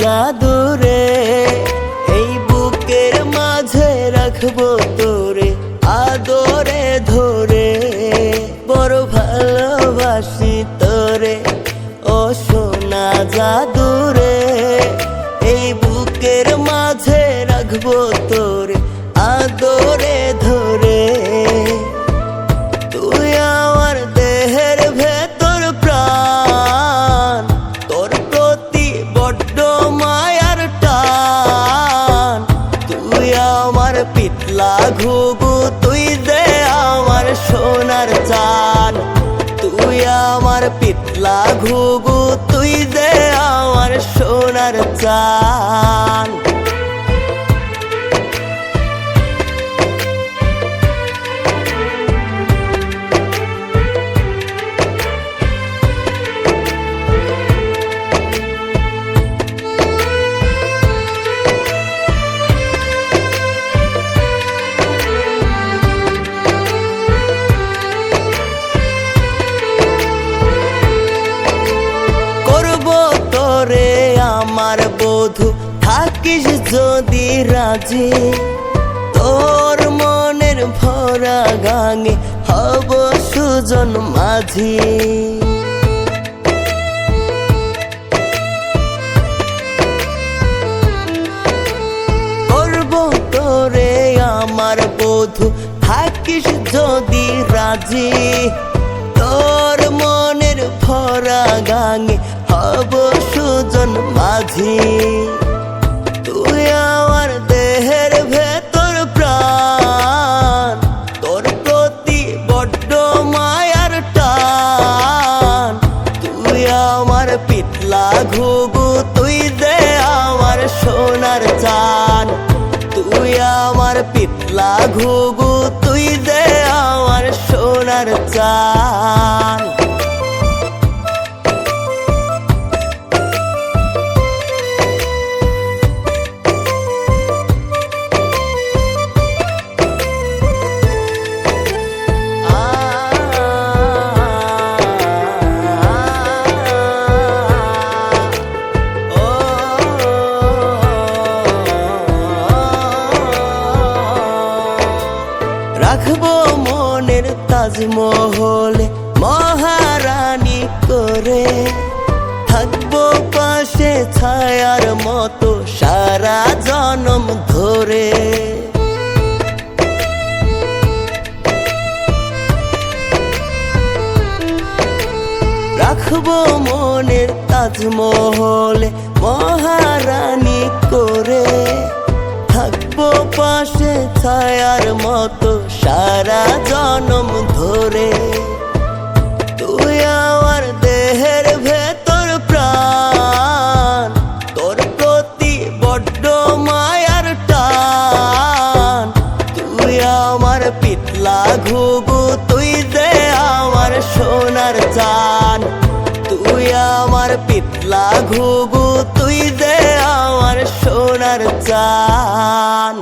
জাদুরে, এই বুকের মাঝে রাখবো তোরে আদরে ধরে। বড় ভালোবাসি তোরে ও সোনা জাদুরে, এই বুকের মাঝে রাখবো তোরে আদরে ধরে। তুই আমার দেহের ভেতর প্রাণ, তোর প্রতি বড্ড মায়ার টান। তুই আমার পিতলা ঘুঘু, তুই যে আমার সোনার চান। তুই আমার পিতলা ঘুঘু, তুই যে আমার সোনার চান। আমার বধূ থাকিস যদি রাজি, তোর মনের ভরা গাঙে হব সুজন মাঝি। করব তোরে আমার বধূ থাকিস যদি রাজি, তোর মনের ভরা গাঙে হব সুজন মাঝি। তুই আমার দেহের ভেতর প্রাণ, তোর প্রতি বড্ড মায়ার টান। তুই আমার পিতলা ঘুঘু, তুই যে আমার সোনার চান। তুই আমার পিতলা ঘুঘু, তুই যে আমার সোনার চান। রাখবো মনের তাজমহলে মহারানী করে, থাকবো পাশে ছায়ার মতো সারা জনম ধরে। রাখবো মনের তাজমহলে মহারানী করে, থাকবো পাশে ছায়ার মতো সারা জনম ধরে। তুই আমার দেহের ভেতর প্রাণ, তোর প্রতি বড্ড মায়ার টান। তুই আমার পিতলা ঘুঘু, তুই যে আমার সোনার চান। তুই আমার পিতলা ঘুঘু, তুই যে আমার সোনার চান।